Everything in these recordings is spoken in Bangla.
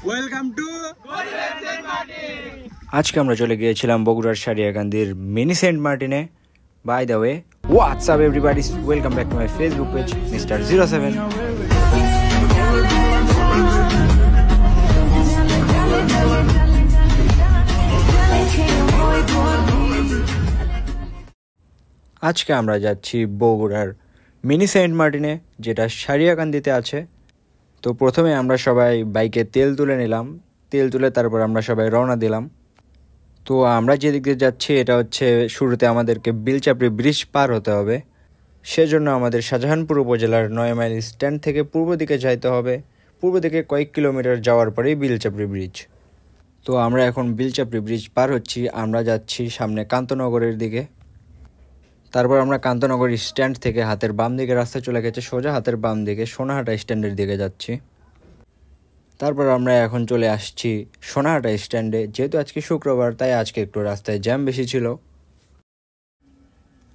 ওয়েলকাম টু আজকে আমরা চলে গিয়েছিলাম বগুড়ার সারিয়াকান্দির মিনি সেন্ট মার্টিনে। By the way, what's up everybody, welcome back to my Facebook page mister 07। আজকে আমরা যাচ্ছি বগুড়ার মিনি সেন্ট মার্টিনে, যেটা সারিয়াকান্দিতে আছে। তো প্রথমে আমরা সবাই বাইকে তেল তুলে নিলাম, তেল তুলে তারপর আমরা সবাই রওনা দিলাম। তো আমরা যেদিক দিয়ে যাচ্ছি এটা হচ্ছে শুরুতে আমাদেরকে বিলচাপড়ি ব্রিজ পার হতে হবে। সেজন্য আমাদের শাহজাহানপুর উপজেলার 9 মাইল স্ট্যান্ড থেকে পূর্ব দিকে যাইতে হবে। পূর্ব দিকে কয়েক কিলোমিটার যাওয়ার পরেই বিলচাপড়ি ব্রিজ। তো আমরা এখন বিলচাপড়ি ব্রিজ পার হচ্ছি, আমরা যাচ্ছি সামনে কান্তনগরের দিকে। তারপর আমরা কান্তনগর স্ট্যান্ড থেকে হাতের বাম দিকে রাস্তা চলে গেছে, সোজা হাতের বাম দিকে সোনাহাটা স্ট্যান্ডের দিকে যাচ্ছি। তারপর আমরা এখন চলে আসছি সোনাহাটা স্ট্যান্ডে। যেহেতু আজকে শুক্রবার তাই আজকে একটু রাস্তায় জ্যাম বেশি ছিল।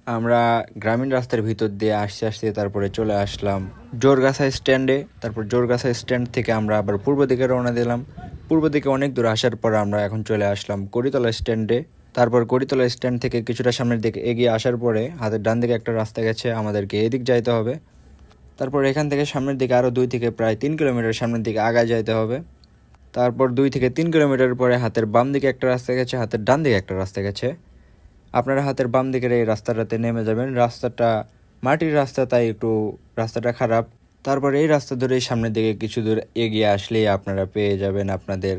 আমরা গ্রামীণ রাস্তার ভিতর দিয়ে আসতে আসতে তারপরে চলে আসলাম জোরগাছা স্ট্যান্ডে। তারপর জোরগাছা স্ট্যান্ড থেকে আমরা আবার পূর্ব দিকে রওনা দিলাম। পূর্ব দিকে অনেক দূর আসার পর আমরা এখন চলে আসলাম কড়িতলা স্ট্যান্ডে। তারপর কড়িতলা স্ট্যান্ড থেকে কিছুটা সামনের দিকে এগিয়ে আসার পরে হাতের ডান দিকে একটা রাস্তা গেছে, আমাদেরকে এদিক যাইতে হবে। তারপর এখান থেকে সামনের দিকে আরও 2 থেকে প্রায় 3 কিলোমিটার সামনের দিকে আগায় যাইতে হবে। তারপর 2 থেকে 3 কিলোমিটার পরে হাতের বাম দিকে একটা রাস্তা গেছে, হাতের ডান দিকে একটা রাস্তা গেছে। আপনারা হাতের বাম দিকের এই রাস্তাটাতে নেমে যাবেন। রাস্তাটা মাটির রাস্তা, তাই একটু রাস্তাটা খারাপ। তারপর এই রাস্তা ধরে সামনের দিকে কিছু দূর এগিয়ে আসলেই আপনারা পেয়ে যাবেন আপনাদের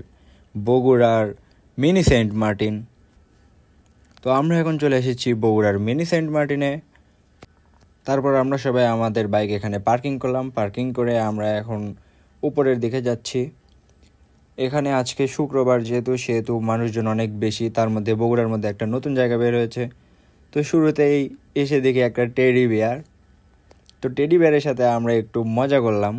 বগুড়ার মিনি সেন্ট মার্টিন। তো আমরা এখন চলে এসেছি বগুড়ার মিনি সেন্ট মার্টিনে। তারপর আমরা সবাই আমাদের বাইক এখানে পার্কিং করলাম। পার্কিং করে আমরা এখন উপরের দিকে যাচ্ছি। এখানে আজকে শুক্রবার সেহেতু মানুষজন অনেক বেশি, তার মধ্যে বগুড়ার মধ্যে একটা নতুন জায়গা বের হয়েছে। তো শুরুতেই এসে দেখি একটা টেডি বিয়ার। তো টেডি বিয়ারের সাথে আমরা একটু মজা করলাম।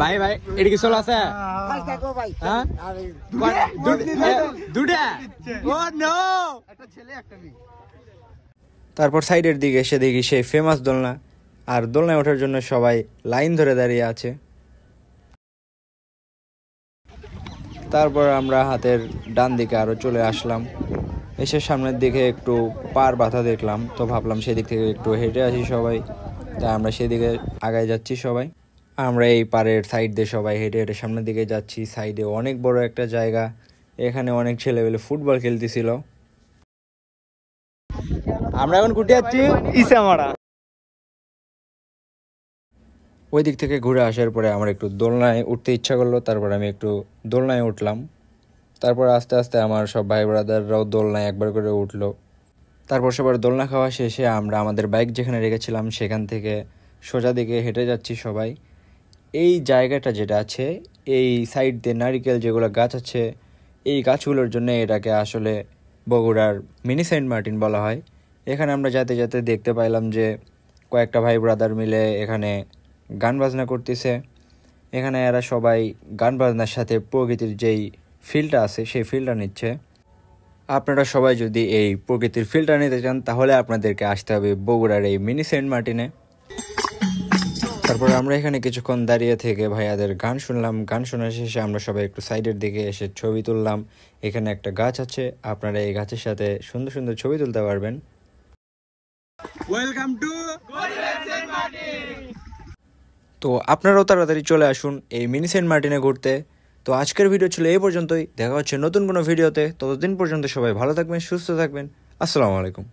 ভাই ভাই এটা কি চল আছে? তারপর সাইডের দিকে এসে দেখি সেই ফেমাস দোলনা, আর দোলনায় ওঠার জন্য সবাই লাইন ধরে দাঁড়িয়ে আছে। তারপর আমরা হাতের ডান দিকে আরো চলে আসলাম। এসে সামনের দিকে একটু পার বাধা দেখলাম, তো ভাবলাম সেদিক থেকে একটু হেঁটে আসি সবাই। তাই আমরা সেদিকে আগায় যাচ্ছি সবাই। আমরা এই পাড়ের সাইড দিয়ে সবাই হেঁটে হেঁটে সামনের দিকে যাচ্ছি। সাইডে অনেক বড় একটা জায়গা, এখানে অনেক ছেলেবেলে ফুটবল খেলতেছিল। আমরা এখন ঘুরতে যাচ্ছি ইসামারা। ওই দিক থেকে ঘুরে আসার পরে আমার একটু দোলনায় উঠতে ইচ্ছা করলো, তারপর আমি একটু দোলনায় উঠলাম। তারপর আস্তে আস্তে আমার সব ভাই ব্রাদাররাও দোলনায় একবার করে উঠলো। তারপর সবার দোলনা খাওয়া শেষে আমরা আমাদের বাইক যেখানে রেখেছিলাম সেখান থেকে সোজা দিকে হেঁটে যাচ্ছি সবাই। এই জায়গাটা যেটা আছে, এই সাইড দিয়ে নারিকেল যেগুলো গাছ আছে, এই গাছগুলোর জন্য এটাকে আসলে বগুড়ার মিনি সেন্ট মার্টিন বলা হয়। এখানে আমরা যেতে যেতে দেখতে পাইলাম যে কয়েকটা ভাই ব্রাদার মিলে এখানে গান বাজনা করতেছে। এখানে এরা সবাই গান বাজনার সাথে প্রকৃতির যেই ফিলটা আছে সেই ফিলটা নিচ্ছে। আপনারা সবাই যদি এই প্রকৃতির ফিলটা নিতে চান তাহলে আপনাদেরকে আসতে হবে বগুড়ার এই মিনি সেন্ট মার্টিনে। তারপর আমরা এখানে কিছুক্ষণ দাঁড়িয়ে থেকে ভাইয়াদের গান শুনলাম। গান শোনার শেষে আমরা সবাই একটু সাইডের দিকে এসে ছবি তুললাম। এখানে একটা গাছ আছে, আপনারা এই গাছের সাথে সুন্দর সুন্দর ছবি তুলতে পারবেন। ওয়েলকাম টু তো আপনারাও তাড়াতাড়ি চলে আসুন এই মিনি সেন্ট মার্টিনে ঘুরতে। তো আজকের ভিডিও ছিল এই পর্যন্তই। দেখা হচ্ছে নতুন কোনো ভিডিওতে। ততদিন পর্যন্ত সবাই ভালো থাকবেন, সুস্থ থাকবেন। আসসালামু আলাইকুম।